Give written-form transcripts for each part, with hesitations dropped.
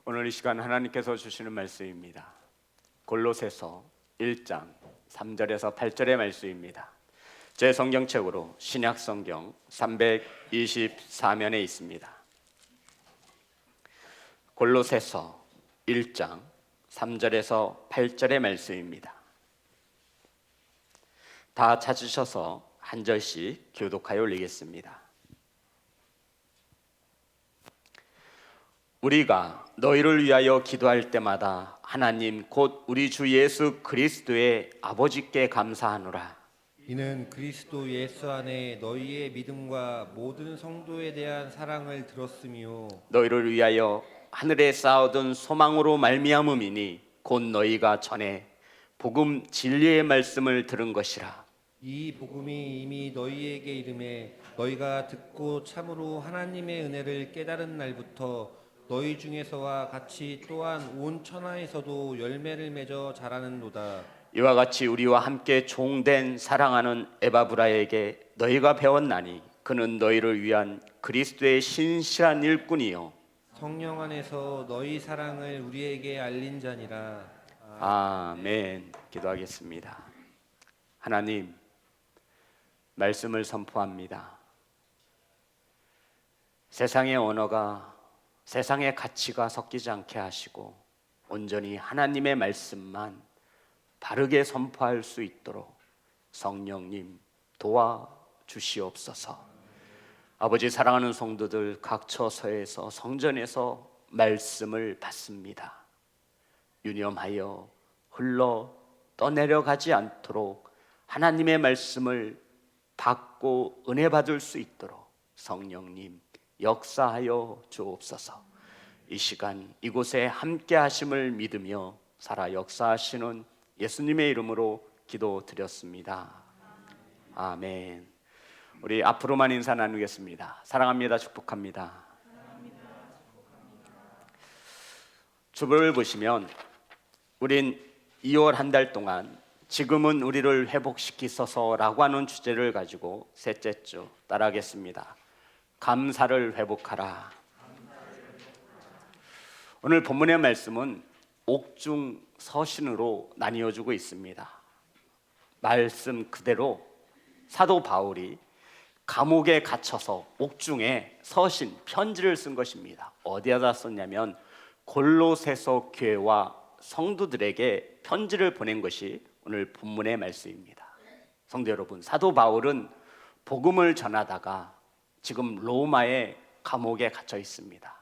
오늘 이 시간 하나님께서 주시는 말씀입니다. 골로새서 1장 3절에서 8절의 말씀입니다. 제 성경책으로 신약성경 324면에 있습니다. 골로새서 1장 3절에서 8절의 말씀입니다. 다 찾으셔서 한 절씩 교독하여 올리겠습니다. 우리가 너희를 위하여 기도할 때마다 하나님 곧 우리 주 예수 그리스도의 아버지께 감사하노라. 이는 그리스도 예수 안에 너희의 믿음과 모든 성도에 대한 사랑을 들었으며 너희를 위하여 하늘에 쌓아둔 소망으로 말미암음이니 곧 너희가 전에 복음 진리의 말씀을 들은 것이라. 이 복음이 이미 너희에게 이름에 너희가 듣고 참으로 하나님의 은혜를 깨달은 날부터 너희 중에서와 같이 또한 온 천하에서도 열매를 맺어 자라는도다. 이와 같이 우리와 함께 종된 사랑하는 에바브라에게 너희가 배웠나니 그는 너희를 위한 그리스도의 신실한 일꾼이요 성령 안에서 너희 사랑을 우리에게 알린 자니라. 아멘. 기도하겠습니다. 하나님, 말씀을 선포합니다. 세상의 언어가 세상의 가치가 섞이지 않게 하시고 온전히 하나님의 말씀만 바르게 선포할 수 있도록 성령님 도와주시옵소서. 아버지, 사랑하는 성도들 각 처소에서 성전에서 말씀을 받습니다. 유념하여 흘러 떠내려가지 않도록 하나님의 말씀을 받고 은혜 받을 수 있도록 성령님 역사하여 주옵소서. 이 시간 이곳에 함께 하심을 믿으며 살아 역사하시는 예수님의 이름으로 기도드렸습니다. 아멘. 우리 앞으로만 인사 나누겠습니다. 사랑합니다. 축복합니다. 주보를 보시면 우린 2월 한 달 동안 지금은 우리를 회복시키소서라고 하는 주제를 가지고 셋째 주 따라하겠습니다. 감사를 회복하라. 오늘 본문의 말씀은 옥중 서신으로 나뉘어주고 있습니다. 말씀 그대로 사도 바울이 감옥에 갇혀서 옥중에 서신, 편지를 쓴 것입니다. 어디에다 썼냐면 골로새서 교회와 성도들에게 편지를 보낸 것이 오늘 본문의 말씀입니다. 성도 여러분, 사도 바울은 복음을 전하다가 지금 로마의 감옥에 갇혀 있습니다.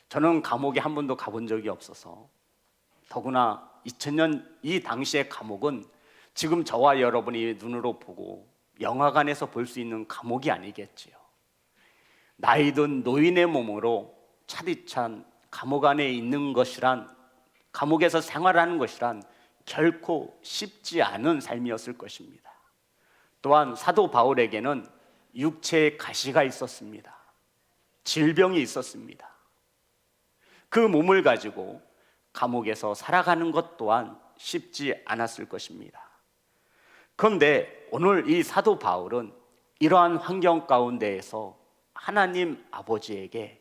저는 감옥에 한 번도 가본 적이 없어서 더구나 2000년 이 당시의 감옥은 지금 저와 여러분이 눈으로 보고 영화관에서 볼 수 있는 감옥이 아니겠지요. 나이든 노인의 몸으로 차디찬 감옥 안에 있는 것이란, 감옥에서 생활하는 것이란 결코 쉽지 않은 삶이었을 것입니다. 또한 사도 바울에게는 육체의 가시가 있었습니다. 질병이 있었습니다. 그 몸을 가지고 감옥에서 살아가는 것 또한 쉽지 않았을 것입니다. 그런데 오늘 이 사도 바울은 이러한 환경 가운데에서 하나님 아버지에게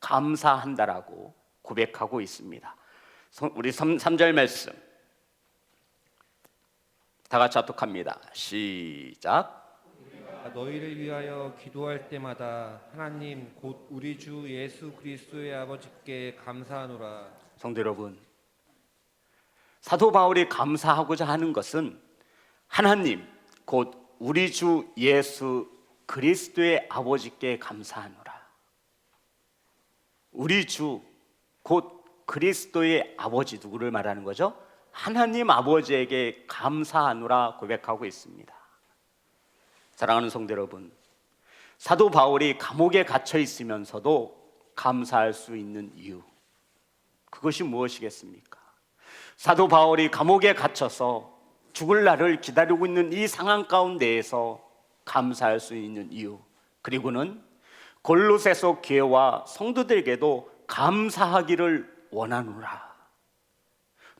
감사한다라고 고백하고 있습니다. 우리 3절 말씀 다 같이 합독합니다. 시작. 너희를 위하여 기도할 때마다 하나님 곧 우리 주 예수 그리스도의 아버지께 감사하노라. 성도 여러분, 사도 바울이 감사하고자 하는 것은 하나님 곧 우리 주 예수 그리스도의 아버지께 감사하노라. 우리 주 곧 그리스도의 아버지, 누구를 말하는 거죠? 하나님 아버지에게 감사하노라 고백하고 있습니다. 사랑하는 성도 여러분, 사도 바울이 감옥에 갇혀 있으면서도 감사할 수 있는 이유, 그것이 무엇이겠습니까? 사도 바울이 감옥에 갇혀서 죽을 날을 기다리고 있는 이 상황 가운데에서 감사할 수 있는 이유, 그리고는 골로새서 교회와 성도들에게도 감사하기를 원하노라.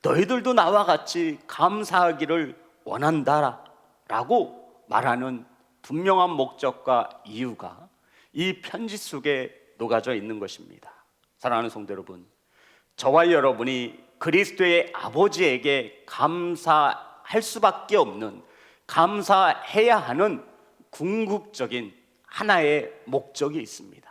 너희들도 나와 같이 감사하기를 원한다라고 말하는 분명한 목적과 이유가 이 편지 속에 녹아져 있는 것입니다. 사랑하는 성도 여러분, 저와 여러분이 그리스도의 아버지에게 감사할 수밖에 없는, 감사해야 하는 궁극적인 하나의 목적이 있습니다.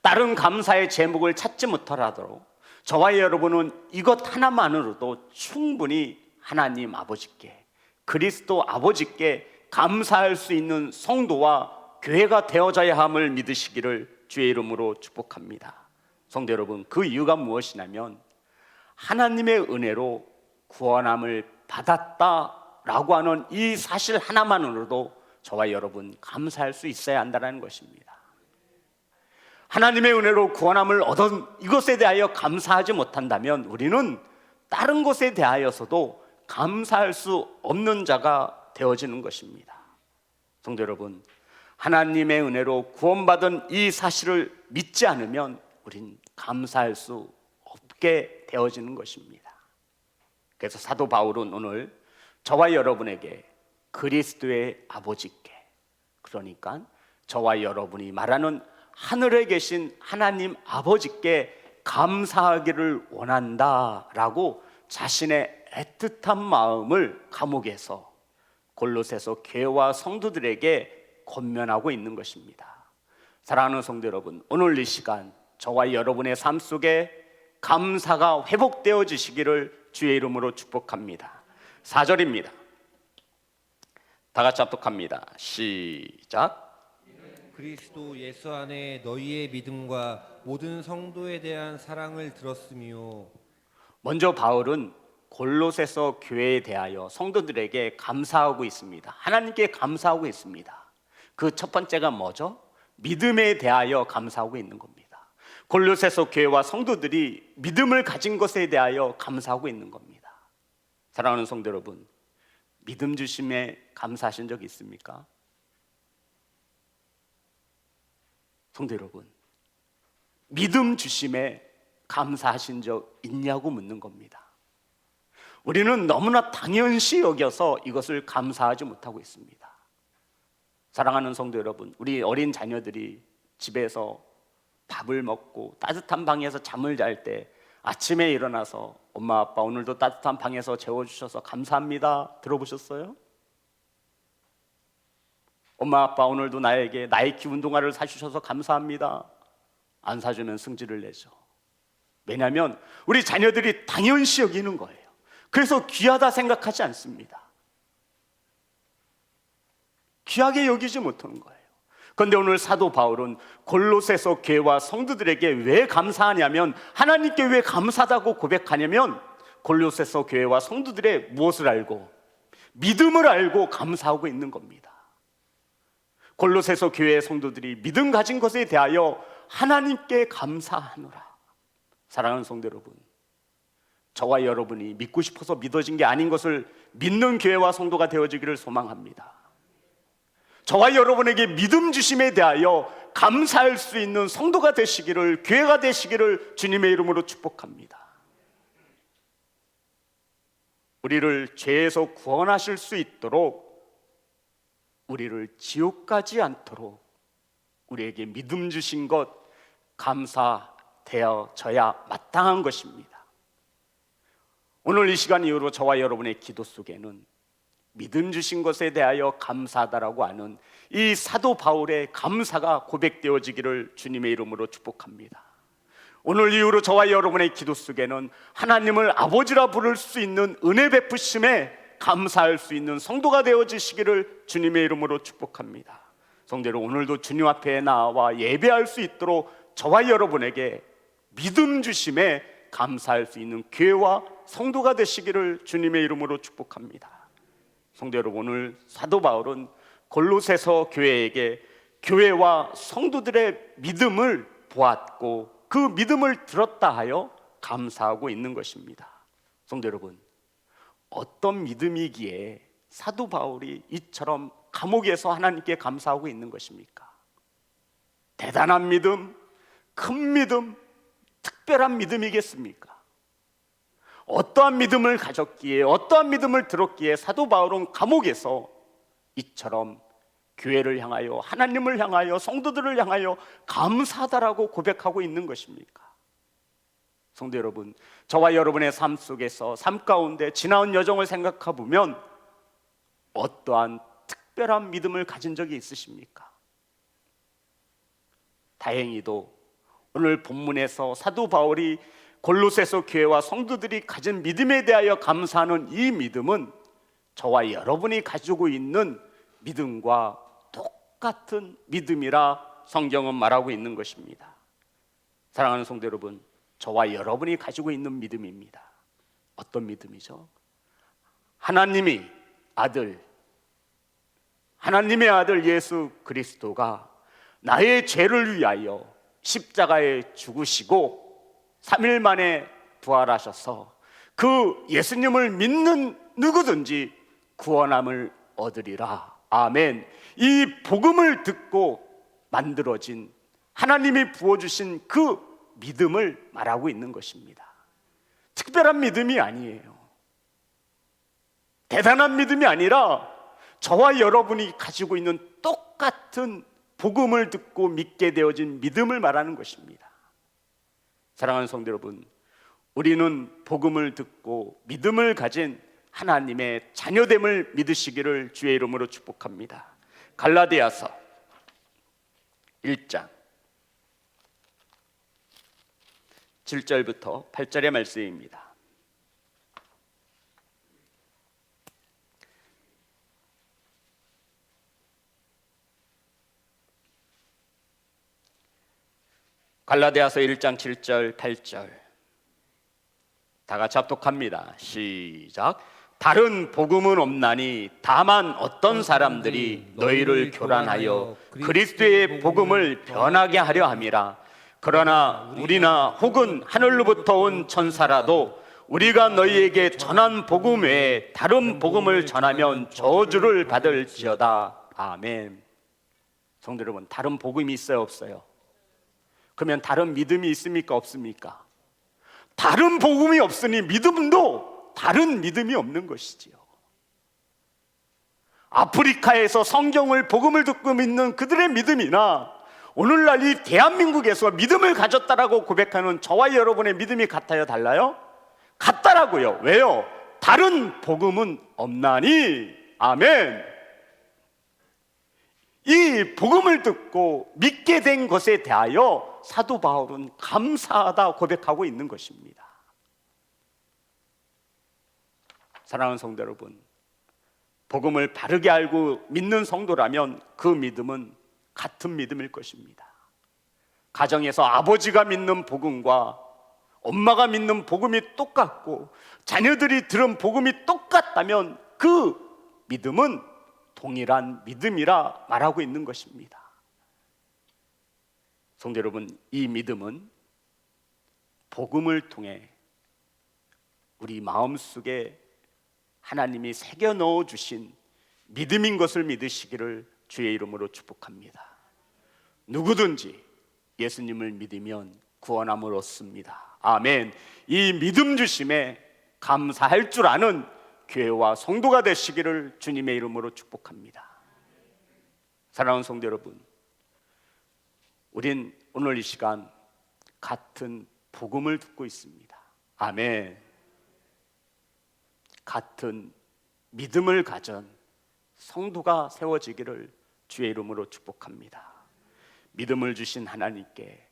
다른 감사의 제목을 찾지 못하더라도 저와 여러분은 이것 하나만으로도 충분히 하나님 아버지께, 그리스도 아버지께 감사할 수 있는 성도와 교회가 되어져야 함을 믿으시기를 주의 이름으로 축복합니다. 성도 여러분, 그 이유가 무엇이냐면 하나님의 은혜로 구원함을 받았다라고 하는 이 사실 하나만으로도 저와 여러분 감사할 수 있어야 한다는 것입니다. 하나님의 은혜로 구원함을 얻은 이것에 대하여 감사하지 못한다면 우리는 다른 것에 대하여서도 감사할 수 없는 자가 되어지는 것입니다. 성도 여러분, 하나님의 은혜로 구원받은 이 사실을 믿지 않으면 우린 감사할 수 없게 되어지는 것입니다. 그래서 사도 바울은 오늘 저와 여러분에게 그리스도의 아버지께, 그러니까 저와 여러분이 말하는 하늘에 계신 하나님 아버지께 감사하기를 원한다라고 자신의 애틋한 마음을 감옥에서 골로새서 교회와 성도들에게 권면하고 있는 것입니다. 사랑하는 성도 여러분, 오늘 이 시간 저와 여러분의 삶 속에 감사가 회복되어지시기를 주의 이름으로 축복합니다. 4절입니다. 다 같이 합독합니다. 시작. 그리스도 예수 안에 너희의 믿음과 모든 성도에 대한 사랑을 들었으며. 먼저 바울은 골로새서 교회에 대하여 성도들에게 감사하고 있습니다. 하나님께 감사하고 있습니다. 그 첫 번째가 뭐죠? 믿음에 대하여 감사하고 있는 겁니다. 골로새서 교회와 성도들이 믿음을 가진 것에 대하여 감사하고 있는 겁니다. 사랑하는 성도 여러분, 믿음 주심에 감사하신 적 있습니까? 성도 여러분, 믿음 주심에 감사하신 적 있냐고 묻는 겁니다. 우리는 너무나 당연시 여겨서 이것을 감사하지 못하고 있습니다. 사랑하는 성도 여러분, 우리 어린 자녀들이 집에서 밥을 먹고 따뜻한 방에서 잠을 잘 때 아침에 일어나서 엄마 아빠 오늘도 따뜻한 방에서 재워주셔서 감사합니다 들어보셨어요? 엄마 아빠 오늘도 나에게 나이키 운동화를 사주셔서 감사합니다 안 사주면 승질을 내죠. 왜냐하면 우리 자녀들이 당연시 여기는 거예요. 그래서 귀하다 생각하지 않습니다. 귀하게 여기지 못하는 거예요. 그런데 오늘 사도 바울은 골로새서 교회와 성도들에게 왜 감사하냐면, 하나님께 왜 감사하다고 고백하냐면 골로새서 교회와 성도들의 무엇을 알고? 믿음을 알고 감사하고 있는 겁니다. 골로새서 교회의 성도들이 믿음 가진 것에 대하여 하나님께 감사하노라. 사랑하는 성도 여러분, 저와 여러분이 믿고 싶어서 믿어진 게 아닌 것을 믿는 교회와 성도가 되어지기를 소망합니다. 저와 여러분에게 믿음 주심에 대하여 감사할 수 있는 성도가 되시기를, 교회가 되시기를 주님의 이름으로 축복합니다. 우리를 죄에서 구원하실 수 있도록, 우리를 지옥 가지 않도록 우리에게 믿음 주신 것 감사되어져야 마땅한 것입니다. 오늘 이 시간 이후로 저와 여러분의 기도 속에는 믿음 주신 것에 대하여 감사하다라고 하는 이 사도 바울의 감사가 고백되어지기를 주님의 이름으로 축복합니다. 오늘 이후로 저와 여러분의 기도 속에는 하나님을 아버지라 부를 수 있는 은혜 베푸심에 감사할 수 있는 성도가 되어지시기를 주님의 이름으로 축복합니다. 성도들, 오늘도 주님 앞에 나와 예배할 수 있도록 저와 여러분에게 믿음 주심에 감사할 수 있는 교회와 성도가 되시기를 주님의 이름으로 축복합니다. 성도 여러분, 오늘 사도 바울은 골로새서 교회에게 교회와 성도들의 믿음을 보았고 그 믿음을 들었다 하여 감사하고 있는 것입니다. 성도 여러분, 어떤 믿음이기에 사도 바울이 이처럼 감옥에서 하나님께 감사하고 있는 것입니까? 대단한 믿음, 큰 믿음, 특별한 믿음이겠습니까? 어떠한 믿음을 가졌기에, 어떠한 믿음을 들었기에 사도 바울은 감옥에서 이처럼 교회를 향하여, 하나님을 향하여, 성도들을 향하여 감사하다라고 고백하고 있는 것입니까? 성도 여러분, 저와 여러분의 삶 속에서 삶 가운데 지나온 여정을 생각해 보면 어떠한 특별한 믿음을 가진 적이 있으십니까? 다행히도 오늘 본문에서 사도 바울이 골로새서 교회와 성도들이 가진 믿음에 대하여 감사하는 이 믿음은 저와 여러분이 가지고 있는 믿음과 똑같은 믿음이라 성경은 말하고 있는 것입니다. 사랑하는 성도 여러분, 저와 여러분이 가지고 있는 믿음입니다. 어떤 믿음이죠? 하나님의 아들 예수 그리스도가 나의 죄를 위하여 십자가에 죽으시고 3일 만에 부활하셔서 그 예수님을 믿는 누구든지 구원함을 얻으리라. 아멘. 이 복음을 듣고 만들어진 하나님이 부어주신 그 믿음을 말하고 있는 것입니다. 특별한 믿음이 아니에요. 대단한 믿음이 아니라 저와 여러분이 가지고 있는 똑같은 복음을 듣고 믿게 되어진 믿음을 말하는 것입니다. 사랑하는 성도 여러분, 우리는 복음을 듣고 믿음을 가진 하나님의 자녀됨을 믿으시기를 주의 이름으로 축복합니다. 갈라디아서 1장 7절부터 8절의 말씀입니다. 갈라디아서 1장 7절 8절 다 같이 합독합니다. 시작. 다른 복음은 없나니 다만 어떤 사람들이 너희를 교란하여 그리스도의 복음을 변하게 하려 함이라. 그러나 우리나 혹은 하늘로부터 온 천사라도 우리가 너희에게 전한 복음 외에 다른 복음을 전하면 저주를 받을지어다. 아멘. 성도 여러분, 다른 복음이 있어요, 없어요? 그러면 다른 믿음이 있습니까, 없습니까? 다른 복음이 없으니 믿음도 다른 믿음이 없는 것이지요. 아프리카에서 성경을 복음을 듣고 믿는 그들의 믿음이나 오늘날 이 대한민국에서 믿음을 가졌다라고 고백하는 저와 여러분의 믿음이 같아요, 달라요? 같다라고요. 왜요? 다른 복음은 없나니. 아멘. 이 복음을 듣고 믿게 된 것에 대하여 사도 바울은 감사하다 고백하고 있는 것입니다. 사랑하는 성도 여러분, 복음을 바르게 알고 믿는 성도라면 그 믿음은 같은 믿음일 것입니다. 가정에서 아버지가 믿는 복음과 엄마가 믿는 복음이 똑같고 자녀들이 들은 복음이 똑같다면 그 믿음은 동일한 믿음이라 말하고 있는 것입니다. 성도 여러분, 이 믿음은 복음을 통해 우리 마음속에 하나님이 새겨 넣어 주신 믿음인 것을 믿으시기를 주의 이름으로 축복합니다. 누구든지 예수님을 믿으면 구원함을 얻습니다. 아멘. 이 믿음 주심에 감사할 줄 아는 교회와 성도가 되시기를 주님의 이름으로 축복합니다. 사랑하는 성도 여러분, 우린 오늘 이 시간 같은 복음을 듣고 있습니다. 아멘. 같은 믿음을 가진 성도가 세워지기를 주의 이름으로 축복합니다. 믿음을 주신 하나님께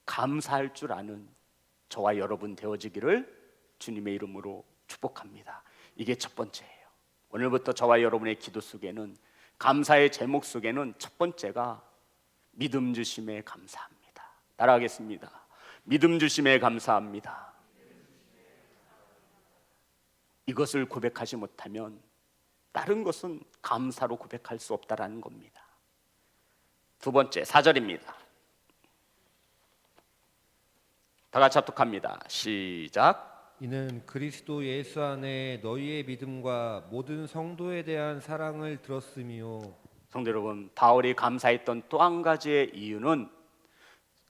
감사할 줄 아는 저와 여러분 되어지기를 주님의 이름으로 축복합니다. 이게 첫 번째예요. 오늘부터 저와 여러분의 기도 속에는, 감사의 제목 속에는 첫 번째가 믿음 주심에 감사합니다. 따라하겠습니다. 믿음 주심에 감사합니다. 이것을 고백하지 못하면 다른 것은 감사로 고백할 수 없다라는 겁니다. 두 번째, 4절입니다. 다 같이 합독합니다. 시작. 이는 그리스도 예수 안에 너희의 믿음과 모든 성도에 대한 사랑을 들었으며. 성도 여러분, 바울이 감사했던 또 한 가지의 이유는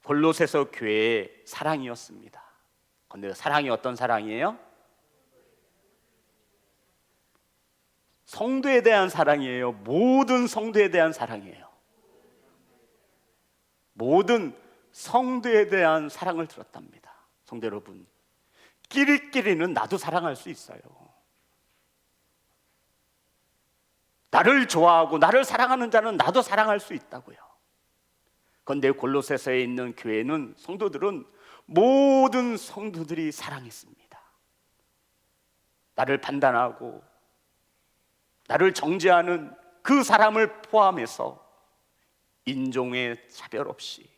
골로새서 교회의 사랑이었습니다. 그런데 사랑이 어떤 사랑이에요? 성도에 대한 사랑이에요. 모든 성도에 대한 사랑이에요. 모든 성도에 대한 사랑을 들었답니다. 성도 여러분, 끼리끼리는 나도 사랑할 수 있어요. 나를 좋아하고 나를 사랑하는 자는 나도 사랑할 수 있다고요. 그런데 골로새서에 있는 교회는 성도들은 모든 성도들이 사랑했습니다. 나를 판단하고 나를 정죄하는 그 사람을 포함해서 인종의 차별 없이,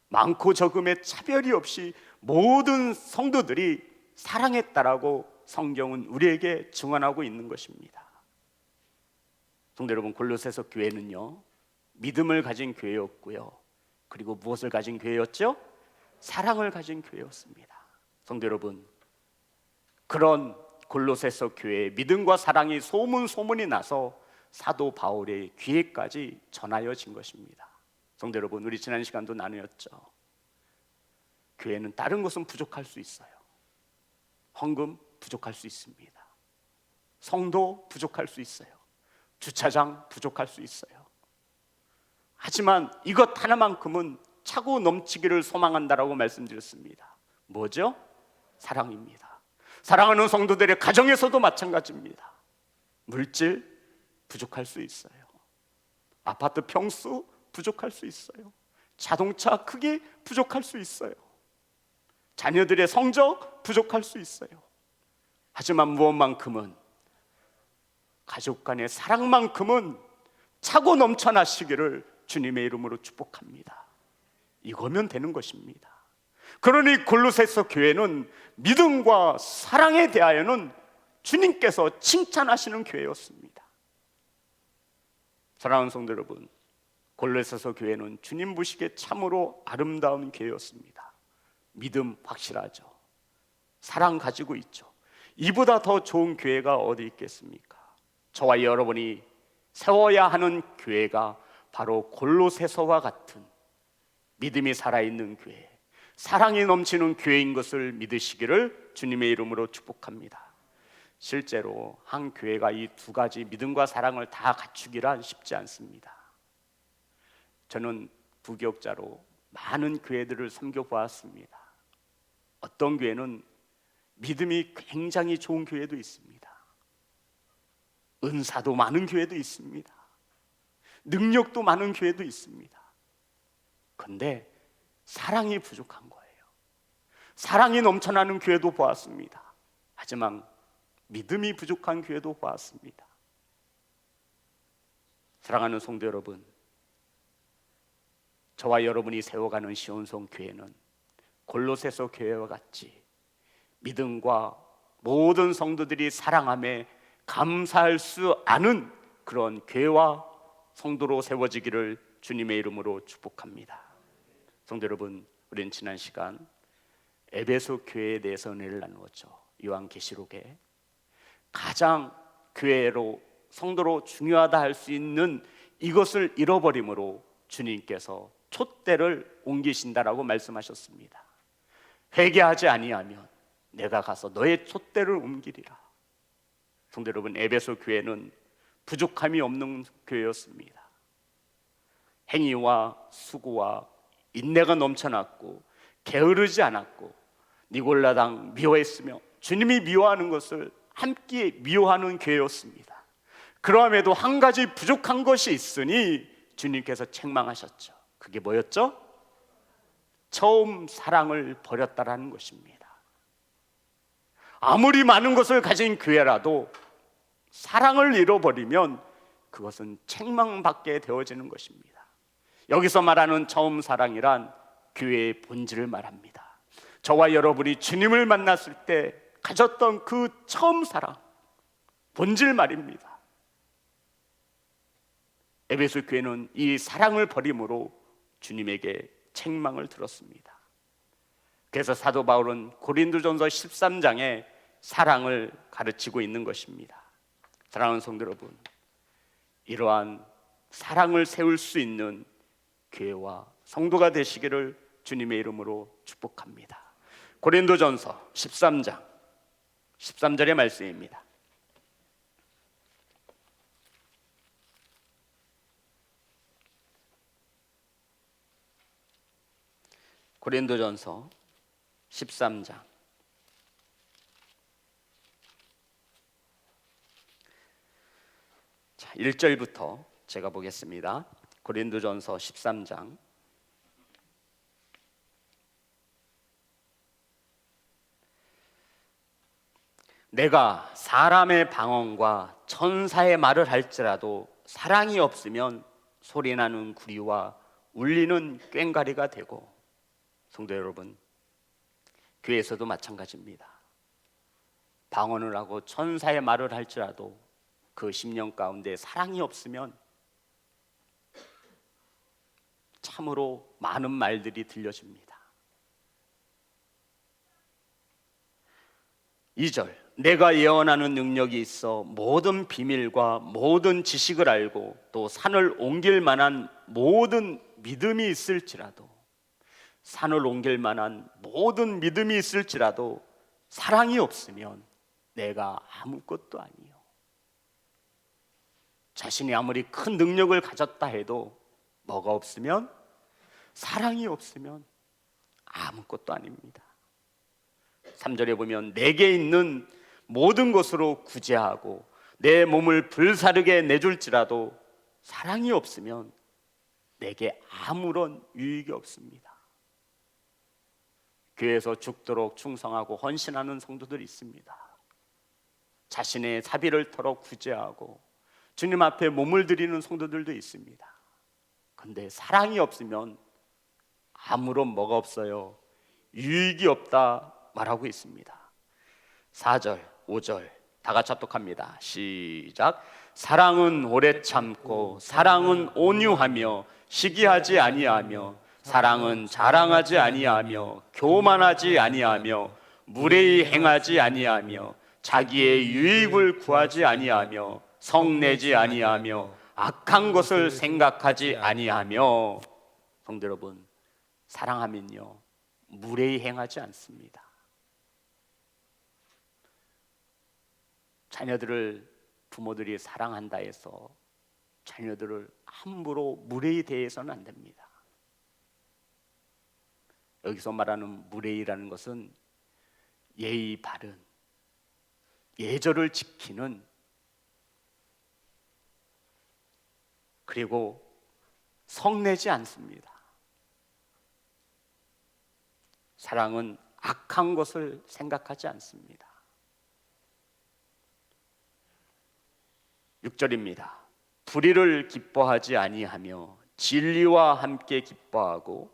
많고 적음의 차별이 없이 모든 성도들이 사랑했다라고 성경은 우리에게 증언하고 있는 것입니다. 성도 여러분, 골로새서 교회는요, 믿음을 가진 교회였고요, 그리고 무엇을 가진 교회였죠? 사랑을 가진 교회였습니다. 성도 여러분, 그런 골로새서 교회의 믿음과 사랑이 소문이 나서 사도 바울의 귀에까지 전하여진 것입니다. 성도 여러분, 우리 지난 시간도 나누었죠. 교회는 다른 것은 부족할 수 있어요. 헌금 부족할 수 있습니다. 성도 부족할 수 있어요. 주차장 부족할 수 있어요. 하지만 이것 하나만큼은 차고 넘치기를 소망한다라고 말씀드렸습니다. 뭐죠? 사랑입니다. 사랑하는 성도들의 가정에서도 마찬가지입니다. 물질 부족할 수 있어요. 아파트 평수 부족할 수 있어요. 자동차 크기 부족할 수 있어요. 자녀들의 성적 부족할 수 있어요. 하지만 무엇만큼은, 가족 간의 사랑만큼은 차고 넘쳐나시기를 주님의 이름으로 축복합니다. 이거면 되는 것입니다. 그러니 골로새서 교회는 믿음과 사랑에 대하여는 주님께서 칭찬하시는 교회였습니다. 사랑하는 성도 여러분, 골로새서 교회는 주님 보시기에 참으로 아름다운 교회였습니다. 믿음 확실하죠. 사랑 가지고 있죠. 이보다 더 좋은 교회가 어디 있겠습니까? 저와 여러분이 세워야 하는 교회가 바로 골로새서와 같은 믿음이 살아있는 교회, 사랑이 넘치는 교회인 것을 믿으시기를 주님의 이름으로 축복합니다. 실제로 한 교회가 이 두 가지 믿음과 사랑을 다 갖추기란 쉽지 않습니다. 저는 부교육자로 많은 교회들을 섬겨보았습니다. 어떤 교회는 믿음이 굉장히 좋은 교회도 있습니다. 은사도 많은 교회도 있습니다. 능력도 많은 교회도 있습니다. 그런데 사랑이 부족한 거예요. 사랑이 넘쳐나는 교회도 보았습니다. 하지만 믿음이 부족한 교회도 보았습니다. 사랑하는 성도 여러분, 저와 여러분이 세워가는 시온성 교회는 골로새서 교회와 같이 믿음과 모든 성도들이 사랑함에 감사할 수 않은 그런 교회와 성도로 세워지기를 주님의 이름으로 축복합니다. 성도 여러분, 우리는 지난 시간 에베소 교회에 대해서 은혜를 나누었죠. 요한계시록에 가장 교회로, 성도로 중요하다 할 수 있는 이것을 잃어버림으로 주님께서 촛대를 옮기신다라고 말씀하셨습니다. 회개하지 아니하면 내가 가서 너의 촛대를 옮기리라. 성도 여러분, 에베소 교회는 부족함이 없는 교회였습니다. 행위와 수고와 인내가 넘쳐났고 게으르지 않았고 니골라당 미워했으며 주님이 미워하는 것을 함께 미워하는 교회였습니다. 그럼에도 한 가지 부족한 것이 있으니 주님께서 책망하셨죠. 그게 뭐였죠? 처음 사랑을 버렸다라는 것입니다. 아무리 많은 것을 가진 교회라도 사랑을 잃어버리면 그것은 책망받게 되어지는 것입니다. 여기서 말하는 처음 사랑이란 교회의 본질을 말합니다. 저와 여러분이 주님을 만났을 때 가졌던 그 처음 사랑, 본질 말입니다. 에베소 교회는 이 사랑을 버림으로 주님에게 책망을 들었습니다. 그래서 사도 바울은 고린도전서 13장에 사랑을 가르치고 있는 것입니다. 사랑하는 성도 여러분, 이러한 사랑을 세울 수 있는 교회와 성도가 되시기를 주님의 이름으로 축복합니다. 고린도전서 13장 13절의 말씀입니다. 고린도전서 13장 1절부터 제가 보겠습니다. 고린도전서 13장 내가 사람의 방언과 천사의 말을 할지라도 사랑이 없으면 소리나는 구리와 울리는 꽹과리가 되고, 성도 여러분, 교회에서도 마찬가지입니다. 방언을 하고 천사의 말을 할지라도 그 심령 가운데 사랑이 없으면 참으로 많은 말들이 들려집니다. 2절 내가 예언하는 능력이 있어 모든 비밀과 모든 지식을 알고 또 산을 옮길 만한 모든 믿음이 있을지라도, 산을 옮길 만한 모든 믿음이 있을지라도 사랑이 없으면 내가 아무것도 아니요. 자신이 아무리 큰 능력을 가졌다 해도 뭐가 없으면, 사랑이 없으면 아무것도 아닙니다. 3절에 보면 내게 있는 모든 것으로 구제하고 내 몸을 불사르게 내줄지라도 사랑이 없으면 내게 아무런 유익이 없습니다. 교회에서 죽도록 충성하고 헌신하는 성도들이 있습니다. 자신의 사비를 털어 구제하고 주님 앞에 몸을 드리는 성도들도 있습니다. 그런데 사랑이 없으면 아무런 뭐가 없어요? 유익이 없다 말하고 있습니다. 4절, 5절 다 같이 합독합니다. 시작. 사랑은 오래 참고 사랑은 온유하며 시기하지 아니하며 사랑은 자랑하지 아니하며 교만하지 아니하며 무례히 행하지 아니하며 자기의 유익을 구하지 아니하며 성내지 아니하며 악한 것을 생각하지 아니하며. 성도 여러분, 사랑하면요 무례히 행하지 않습니다. 자녀들을 부모들이 사랑한다 해서 자녀들을 함부로 무례히 대해서는 안 됩니다. 여기서 말하는 무례히라는 것은 예의 바른, 예절을 지키는, 그리고 성내지 않습니다. 사랑은 악한 것을 생각하지 않습니다. 6절입니다. 불의를 기뻐하지 아니하며 진리와 함께 기뻐하고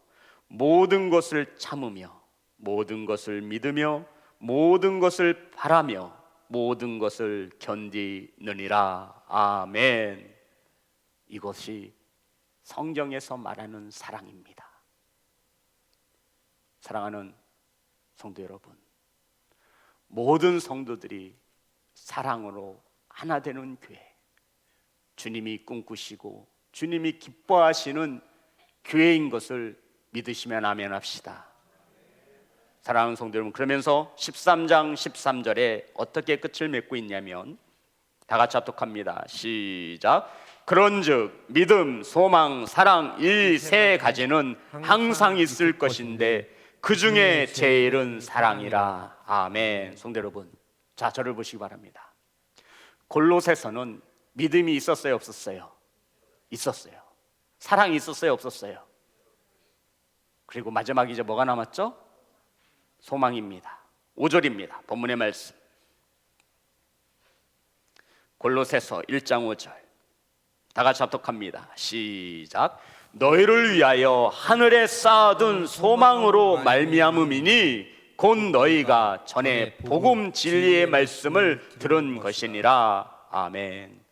모든 것을 참으며 모든 것을 믿으며 모든 것을 바라며 모든 것을 견디느니라. 아멘. 이것이 성경에서 말하는 사랑입니다. 사랑하는 성도 여러분, 모든 성도들이 사랑으로 하나 되는 교회, 주님이 꿈꾸시고 주님이 기뻐하시는 교회인 것을 믿으시면 아멘 합시다. 사랑하는 성도 여러분, 그러면서 13장 13절에 어떻게 끝을 맺고 있냐면 다 같이 합독합니다. 시작. 그런즉 믿음, 소망, 사랑 이 세 가지는 항상 있을 것인데 그 중에 제일은 사랑이라. 아멘. 성도 여러분, 자, 저를 보시기 바랍니다. 골로새서는 믿음이 있었어요, 없었어요? 있었어요. 사랑이 있었어요, 없었어요? 그리고 마지막 이제 뭐가 남았죠? 소망입니다. 5절입니다. 본문의 말씀. 골로새서 1장 5절 다 같이 합독합니다. 시작. 너희를 위하여 하늘에 쌓아둔 소망으로 말미암음이니 곧 너희가 전에 복음 진리의 말씀을 들은 것이니라. 아멘.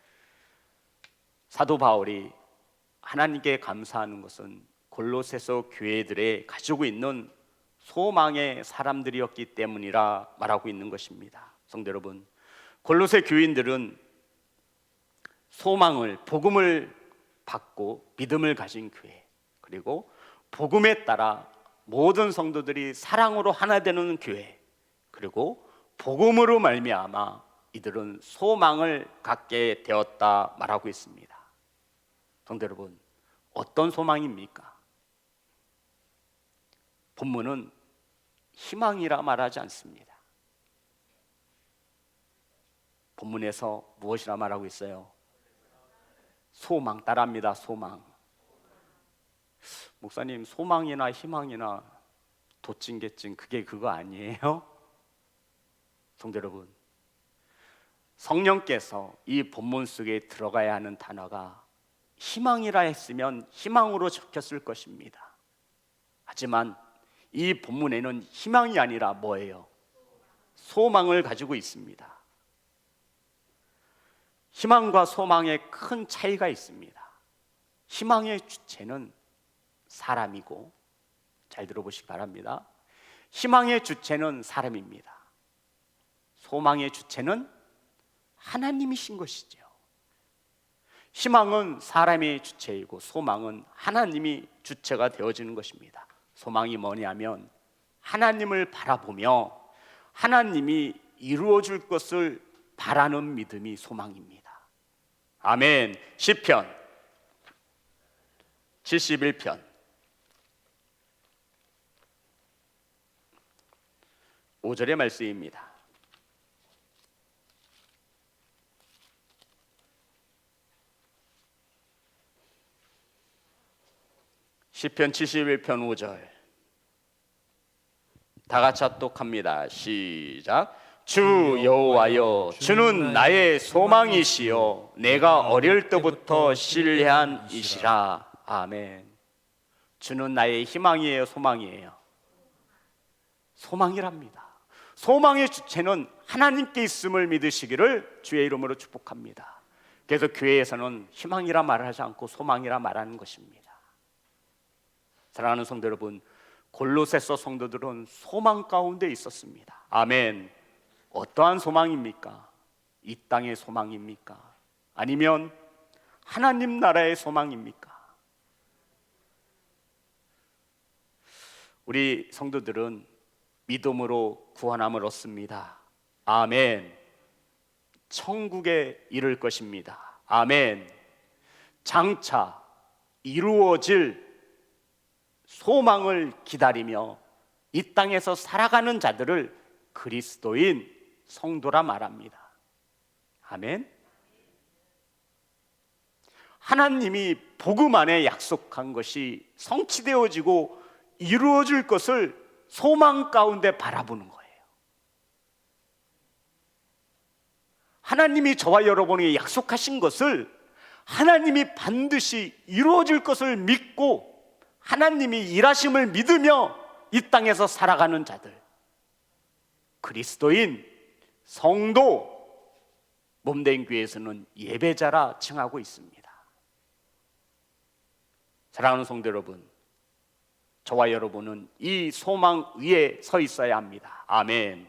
사도 바울이 하나님께 감사하는 것은 골로새서 교회들에 가지고 있는 소망의 사람들이었기 때문이라 말하고 있는 것입니다. 성도 여러분, 골로새 교인들은 소망을, 복음을 받고 믿음을 가진 교회, 그리고 복음에 따라 모든 성도들이 사랑으로 하나 되는 교회, 그리고 복음으로 말미암아 이들은 소망을 갖게 되었다 말하고 있습니다. 성도 여러분, 어떤 소망입니까? 본문은 희망이라 말하지 않습니다. 본문에서 무엇이라 말하고 있어요? 소망 따라합니다. 소망. 목사님, 소망이나 희망이나 도찐개찐 그게 그거 아니에요? 성도 여러분, 성령께서 이 본문 속에 들어가야 하는 단어가 희망이라 했으면 희망으로 적혔을 것입니다. 하지만 이 본문에는 희망이 아니라 뭐예요? 소망을 가지고 있습니다. 희망과 소망에 큰 차이가 있습니다. 희망의 주체는 사람이고, 잘 들어보시기 바랍니다. 희망의 주체는 사람입니다. 소망의 주체는 하나님이신 것이죠. 희망은 사람의 주체이고 소망은 하나님이 주체가 되어지는 것입니다. 소망이 뭐냐면 하나님을 바라보며 하나님이 이루어줄 것을 바라는 믿음이 소망입니다. 아멘. 시편 71편 5절의 말씀입니다. 시편 71편 5절 다 같이 합독합니다. 시작. 주 여호와여, 주는 나의 소망이시요 내가 어릴 때부터 신뢰한 이시라. 아멘. 주는 나의 희망이에요, 소망이에요? 소망이랍니다. 소망의 주체는 하나님께 있음을 믿으시기를 주의 이름으로 축복합니다. 그래서 교회에서는 희망이라 말하지 않고 소망이라 말하는 것입니다. 사랑하는 성도 여러분, 골로새서 성도들은 소망 가운데 있었습니다. 아멘. 어떠한 소망입니까? 이 땅의 소망입니까? 아니면 하나님 나라의 소망입니까? 우리 성도들은 믿음으로 구원함을 얻습니다. 아멘. 천국에 이를 것입니다. 아멘. 장차 이루어질 소망을 기다리며 이 땅에서 살아가는 자들을 그리스도인 성도라 말합니다. 아멘. 하나님이 복음 안에 약속한 것이 성취되어지고 이루어질 것을 소망 가운데 바라보는 거예요. 하나님이 저와 여러분에게 약속하신 것을 하나님이 반드시 이루어질 것을 믿고 하나님이 일하심을 믿으며 이 땅에서 살아가는 자들, 그리스도인 성도, 몸된 교회에서는 예배자라 칭하고 있습니다. 사랑하는 성도 여러분, 저와 여러분은 이 소망 위에 서 있어야 합니다. 아멘.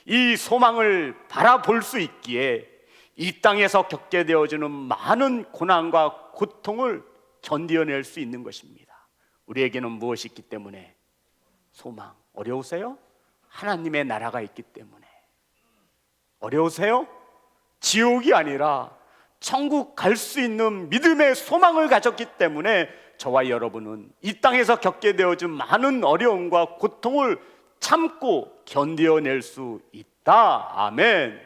이 소망을 바라볼 수 있기에 이 땅에서 겪게 되어지는 많은 고난과 고통을 견뎌낼 수 있는 것입니다. 우리에게는 무엇이 있기 때문에? 소망. 어려우세요? 하나님의 나라가 있기 때문에. 어려우세요? 지옥이 아니라 천국 갈 수 있는 믿음의 소망을 가졌기 때문에 저와 여러분은 이 땅에서 겪게 되어진 많은 어려움과 고통을 참고 견뎌낼 수 있다. 아멘.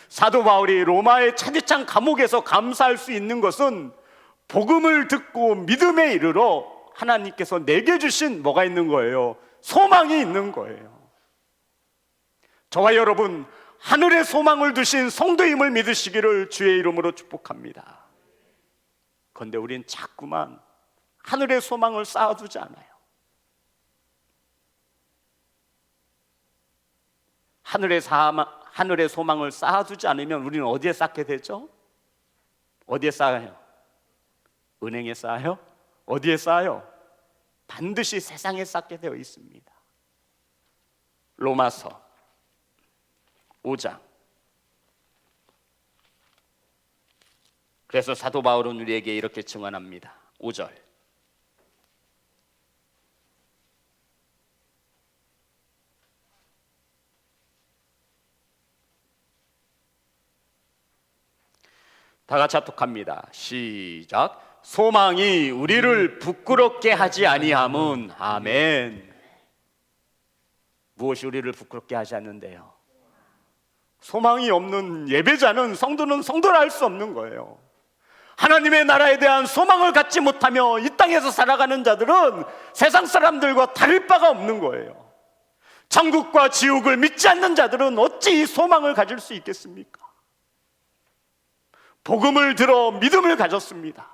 사도 바울이 로마의 차디찬 감옥에서 감사할 수 있는 것은 복음을 듣고 믿음에 이르러 하나님께서 내게 주신 뭐가 있는 거예요? 소망이 있는 거예요. 저와 여러분, 하늘의 소망을 두신 성도임을 믿으시기를 주의 이름으로 축복합니다. 그런데 우린 자꾸만 하늘의 소망을 쌓아두지 않아요. 하늘의 소망을 쌓아두지 않으면 우리는 어디에 쌓게 되죠? 어디에 쌓아요? 은행에 쌓아요? 어디에 쌓아요? 반드시 세상에 쌓게 되어 있습니다. 로마서 5장. 그래서 사도 바울은 우리에게 이렇게 증언합니다. 5절. 다 같이 합독합니다. 시작. 소망이 우리를 부끄럽게 하지 아니함은. 아멘. 무엇이 우리를 부끄럽게 하지 않는데요? 소망이 없는 예배자는 성도는 성도라 할 수 없는 거예요. 하나님의 나라에 대한 소망을 갖지 못하며 이 땅에서 살아가는 자들은 세상 사람들과 다를 바가 없는 거예요. 천국과 지옥을 믿지 않는 자들은 어찌 이 소망을 가질 수 있겠습니까? 복음을 들어 믿음을 가졌습니다.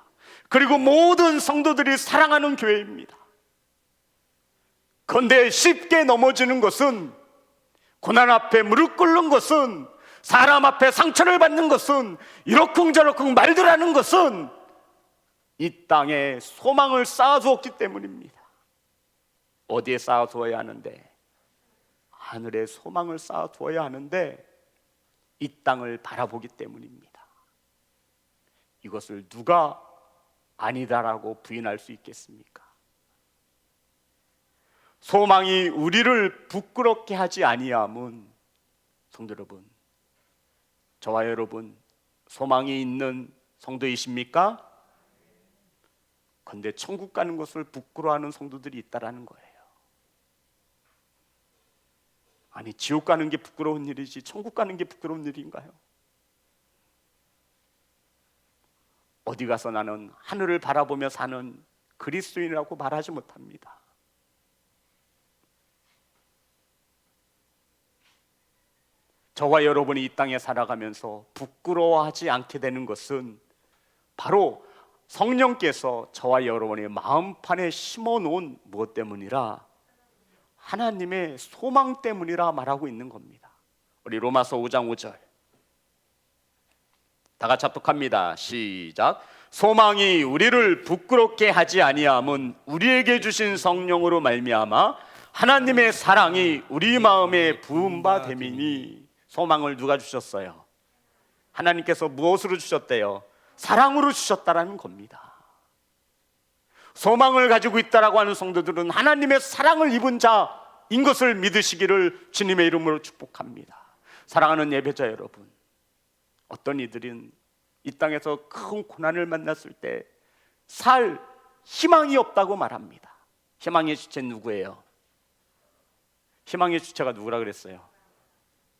그리고 모든 성도들이 사랑하는 교회입니다. 그런데 쉽게 넘어지는 것은, 고난 앞에 무릎 꿇는 것은, 사람 앞에 상처를 받는 것은, 이러쿵저러쿵 말들 하는 것은 이 땅에 소망을 쌓아두었기 때문입니다. 어디에 쌓아두어야 하는데? 하늘에 소망을 쌓아두어야 하는데 이 땅을 바라보기 때문입니다. 이것을 누가 아니다라고 부인할 수 있겠습니까? 소망이 우리를 부끄럽게 하지 아니함은, 성도 여러분, 저와 여러분 소망이 있는 성도이십니까? 그런데 천국 가는 것을 부끄러워하는 성도들이 있다라는 거예요. 아니, 지옥 가는 게 부끄러운 일이지 천국 가는 게 부끄러운 일인가요? 어디 가서 나는 하늘을 바라보며 사는 그리스도인이라고 말하지 못합니다. 저와 여러분이 이 땅에 살아가면서 부끄러워하지 않게 되는 것은 바로 성령께서 저와 여러분의 마음판에 심어놓은 무엇 때문이라? 하나님의 소망 때문이라 말하고 있는 겁니다. 우리 로마서 5장 5절 다 같이 합독합니다. 시작. 소망이 우리를 부끄럽게 하지 아니함은 우리에게 주신 성령으로 말미암아 하나님의 사랑이 우리 마음에 부은 바 됨이니. 소망을 누가 주셨어요? 하나님께서 무엇으로 주셨대요? 사랑으로 주셨다라는 겁니다. 소망을 가지고 있다라고 하는 성도들은 하나님의 사랑을 입은 자인 것을 믿으시기를 주님의 이름으로 축복합니다. 사랑하는 예배자 여러분, 어떤 이들은 이 땅에서 큰 고난을 만났을 때 살 희망이 없다고 말합니다. 희망의 주체는 누구예요? 희망의 주체가 누구라 그랬어요?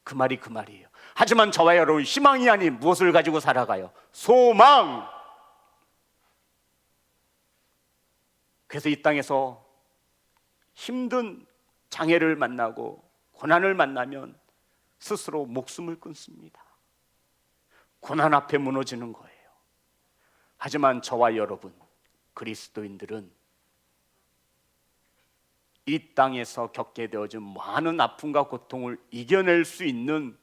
그 말이에요. 하지만 저와 여러분, 희망이 아닌 무엇을 가지고 살아가요? 소망. 그래서 이 땅에서 힘든 장애를 만나고 고난을 만나면 스스로 목숨을 끊습니다. 고난 앞에 무너지는 거예요. 하지만 저와 여러분 그리스도인들은 이 땅에서 겪게 되어진 많은 아픔과 고통을 이겨낼 수 있는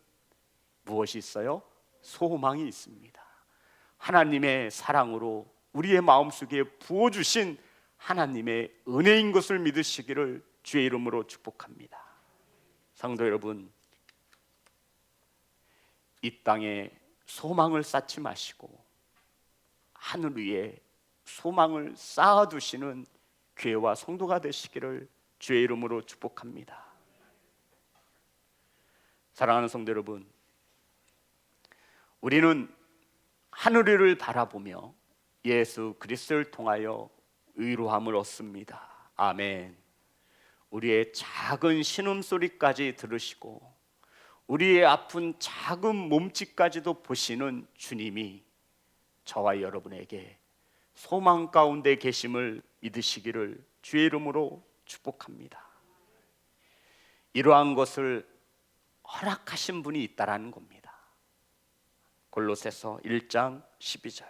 무엇이 있어요? 소망이 있습니다. 하나님의 사랑으로 우리의 마음속에 부어주신 하나님의 은혜인 것을 믿으시기를 주의 이름으로 축복합니다. 성도 여러분, 이 땅에 소망을 쌓지 마시고 하늘 위에 소망을 쌓아두시는 교회와 성도가 되시기를 주의 이름으로 축복합니다. 사랑하는 성도 여러분, 우리는 하늘 위를 바라보며 예수 그리스도를 통하여 의로함을 얻습니다. 아멘. 우리의 작은 신음소리까지 들으시고 우리의 아픈 작은 몸짓까지도 보시는 주님이 저와 여러분에게 소망 가운데 계심을 믿으시기를 주의 이름으로 축복합니다. 이러한 것을 허락하신 분이 있다라는 겁니다. 골로새서 1장 12절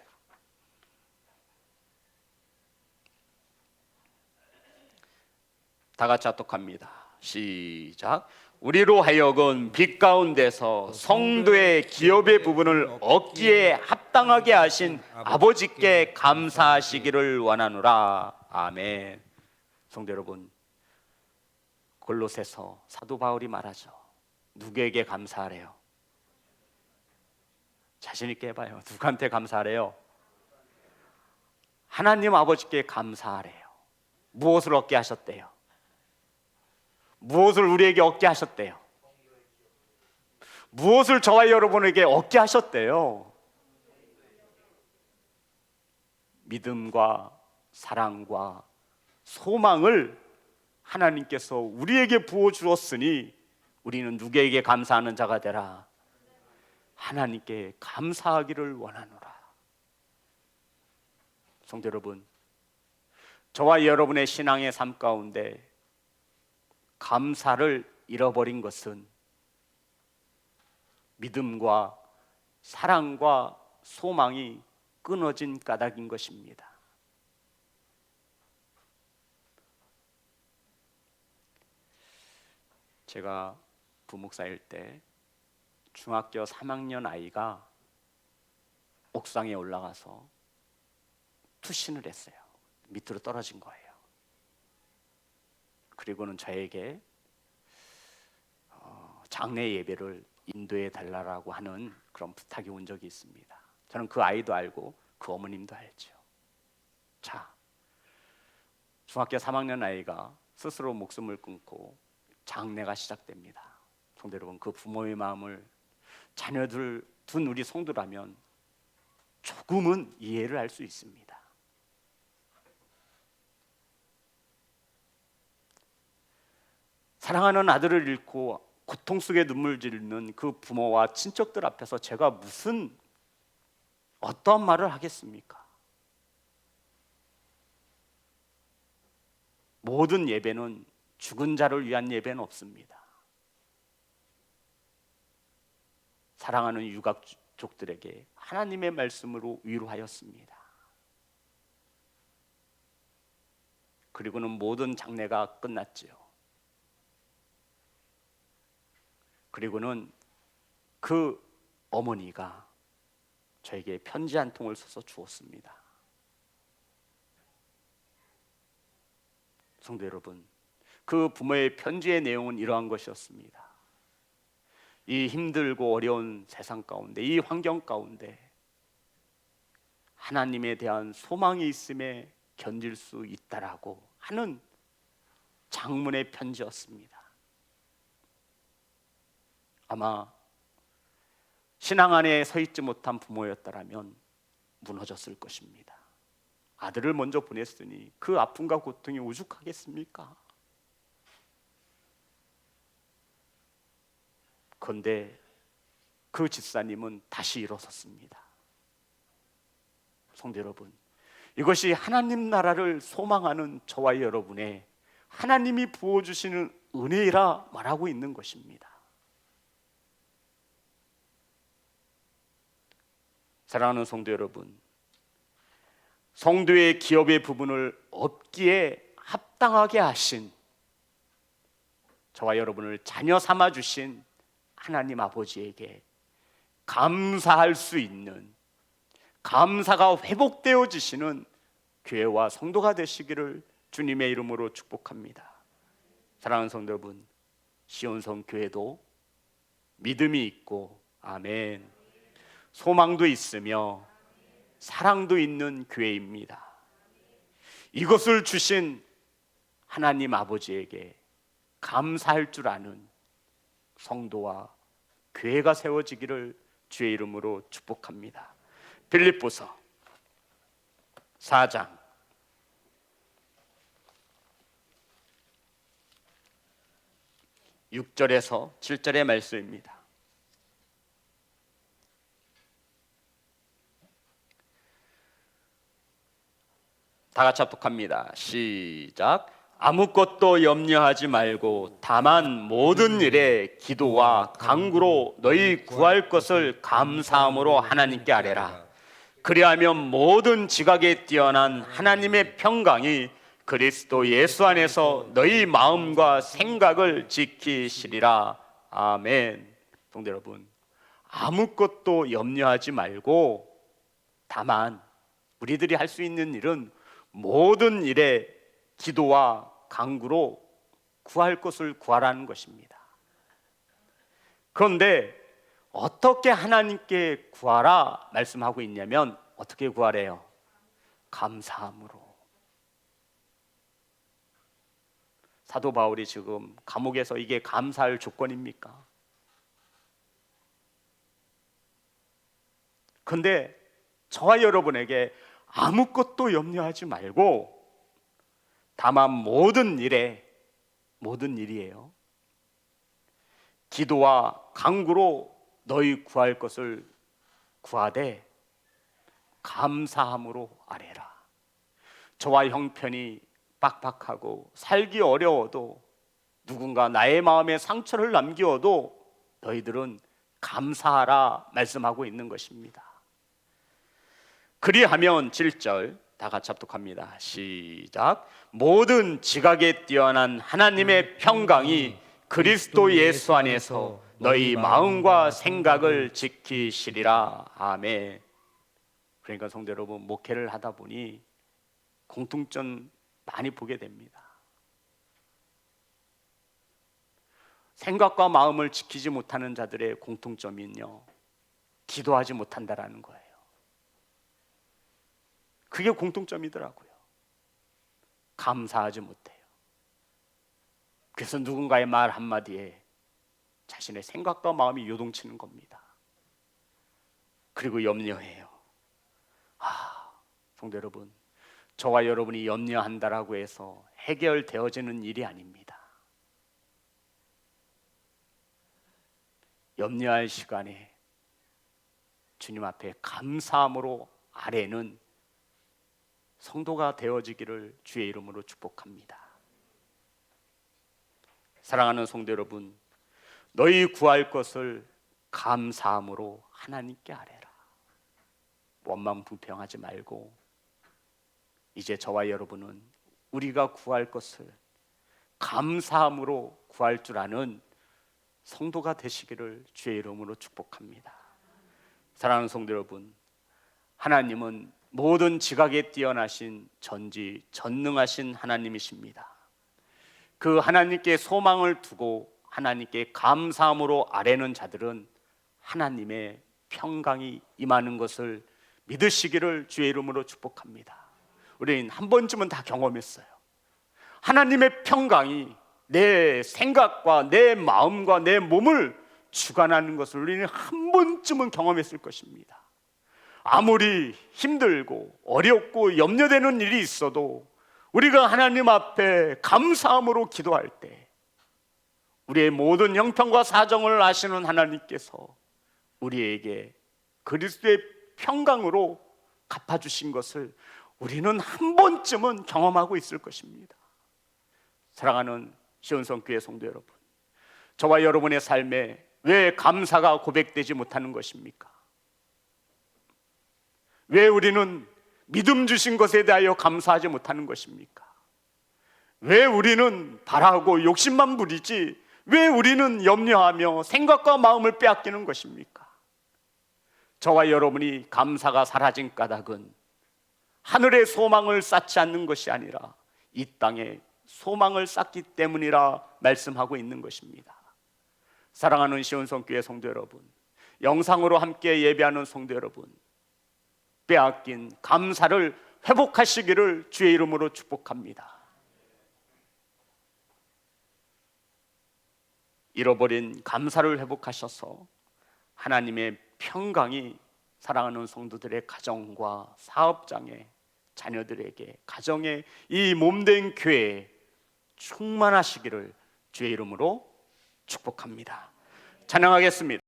다 같이 합독합니다. 시작. 우리로 하여금 빛 가운데서 성도의 기업의 부분을 얻기에 합당하게 하신 아버지께 감사하시기를 원하노라. 아멘. 성도 여러분, 골로새서 사도 바울이 말하죠. 누구에게 감사하래요? 자신 있게 해봐요. 누구한테 감사하래요? 하나님 아버지께 감사하래요. 무엇을 얻게 하셨대요? 무엇을 우리에게 얻게 하셨대요? 무엇을 저와 여러분에게 얻게 하셨대요? 믿음과 사랑과 소망을 하나님께서 우리에게 부어주었으니 우리는 누구에게 감사하는 자가 되라? 하나님께 감사하기를 원하노라. 성도 여러분, 저와 여러분의 신앙의 삶 가운데 감사를 잃어버린 것은 믿음과 사랑과 소망이 끊어진 까닭인 것입니다. 제가 부목사일 때 중학교 3학년 아이가 옥상에 올라가서 투신을 했어요. 밑으로 떨어진 거예요. 그리고는 저에게 장례 예배를 인도해 달라고 하는 그런 부탁이 온 적이 있습니다. 저는 그 아이도 알고 그 어머님도 알죠. 자, 중학교 3학년 아이가 스스로 목숨을 끊고 장례가 시작됩니다. 성도 여러분, 그 부모의 마음을 자녀들 둔 우리 성도라면 조금은 이해를 할 수 있습니다. 사랑하는 아들을 잃고 고통 속에 눈물 짓는 그 부모와 친척들 앞에서 제가 무슨 어떤 말을 하겠습니까? 모든 예배는 죽은 자를 위한 예배는 없습니다. 사랑하는 유가족들에게 하나님의 말씀으로 위로하였습니다. 그리고는 모든 장례가 끝났지요. 그리고는 그 어머니가 저에게 편지 한 통을 써서 주었습니다. 성도 여러분, 그 부모의 편지의 내용은 이러한 것이었습니다. 이 힘들고 어려운 세상 가운데, 이 환경 가운데 하나님에 대한 소망이 있음에 견딜 수 있다라고 하는 장문의 편지였습니다. 아마 신앙 안에 서 있지 못한 부모였다라면 무너졌을 것입니다. 아들을 먼저 보냈으니 그 아픔과 고통이 오죽하겠습니까? 그런데 그 집사님은 다시 일어섰습니다. 성도 여러분, 이것이 하나님 나라를 소망하는 저와 여러분의 하나님이 부어주시는 은혜라 말하고 있는 것입니다. 사랑하는 성도 여러분, 성도의 기업의 부분을 얻기에 합당하게 하신 저와 여러분을 자녀 삼아 주신 하나님 아버지에게 감사할 수 있는, 감사가 회복되어지시는 교회와 성도가 되시기를 주님의 이름으로 축복합니다. 사랑하는 성도 여러분, 시온성 교회도 믿음이 있고 아멘, 소망도 있으며 사랑도 있는 교회입니다. 이것을 주신 하나님 아버지에게 감사할 줄 아는 성도와 교회가 세워지기를 주의 이름으로 축복합니다. 빌립보서 4장 6절에서 7절의 말씀입니다. 다 같이 합독합니다. 시작. 아무것도 염려하지 말고 다만 모든 일에 기도와 간구로 너희 구할 것을 감사함으로 하나님께 아뢰라. 그리하면 모든 지각에 뛰어난 하나님의 평강이 그리스도 예수 안에서 너희 마음과 생각을 지키시리라. 아멘. 성도 여러분, 아무것도 염려하지 말고 다만 우리들이 할 수 있는 일은 모든 일에 기도와 간구로 구할 것을 구하라는 것입니다. 그런데 어떻게 하나님께 구하라 말씀하고 있냐면 어떻게 구하래요? 감사함으로. 사도 바울이 지금 감옥에서 이게 감사할 조건입니까? 그런데 저와 여러분에게 아무것도 염려하지 말고 다만 모든 일이에요. 기도와 간구로 너희 구할 것을 구하되 감사함으로 아뢰라. 저와 형편이 빡빡하고 살기 어려워도 누군가 나의 마음에 상처를 남기어도 너희들은 감사하라 말씀하고 있는 것입니다. 그리하면 7절 다 같이 합독합니다. 시작. 모든 지각에 뛰어난 하나님의 평강이 그리스도 예수 안에서 너희 마음과 생각을 지키시리라. 아멘. 그러니까 성도 여러분, 목회를 하다 보니 공통점 많이 보게 됩니다. 생각과 마음을 지키지 못하는 자들의 공통점은요, 기도하지 못한다라는 거예요. 그게 공통점이더라고요. 감사하지 못해요. 그래서 누군가의 말 한마디에 자신의 생각과 마음이 요동치는 겁니다. 그리고 염려해요. 성도 여러분, 저와 여러분이 염려한다라고 해서 해결되어지는 일이 아닙니다. 염려할 시간에 주님 앞에 감사함으로 아뢰는 성도가 되어지기를 주의 이름으로 축복합니다. 사랑하는 성도 여러분, 너희 구할 것을 감사함으로 하나님께 아뢰라. 원망불평하지 말고 이제 저와 여러분은 우리가 구할 것을 감사함으로 구할 줄 아는 성도가 되시기를 주의 이름으로 축복합니다. 사랑하는 성도 여러분, 하나님은 모든 지각에 뛰어나신 전지전능하신 하나님이십니다. 그 하나님께 소망을 두고 하나님께 감사함으로 아뢰는 자들은 하나님의 평강이 임하는 것을 믿으시기를 주의 이름으로 축복합니다. 우리는 한 번쯤은 다 경험했어요. 하나님의 평강이 내 생각과 내 마음과 내 몸을 주관하는 것을 우리는 한 번쯤은 경험했을 것입니다. 아무리 힘들고 어렵고 염려되는 일이 있어도 우리가 하나님 앞에 감사함으로 기도할 때 우리의 모든 형편과 사정을 아시는 하나님께서 우리에게 그리스도의 평강으로 갚아주신 것을 우리는 한 번쯤은 경험하고 있을 것입니다. 사랑하는 시온성교회 성도 여러분, 저와 여러분의 삶에 왜 감사가 고백되지 못하는 것입니까? 왜 우리는 믿음 주신 것에 대하여 감사하지 못하는 것입니까? 왜 우리는 바라고 욕심만 부리지 왜 우리는 염려하며 생각과 마음을 빼앗기는 것입니까? 저와 여러분이 감사가 사라진 까닭은 하늘의 소망을 쌓지 않는 것이 아니라 이 땅에 소망을 쌓기 때문이라 말씀하고 있는 것입니다. 사랑하는 시온성교회 성도 여러분, 영상으로 함께 예배하는 성도 여러분, 빼앗긴 감사를 회복하시기를 주의 이름으로 축복합니다. 잃어버린 감사를 회복하셔서 하나님의 평강이 사랑하는 성도들의 가정과 사업장에, 자녀들에게, 가정에, 이 몸된 교회에 충만하시기를 주의 이름으로 축복합니다. 찬양하겠습니다.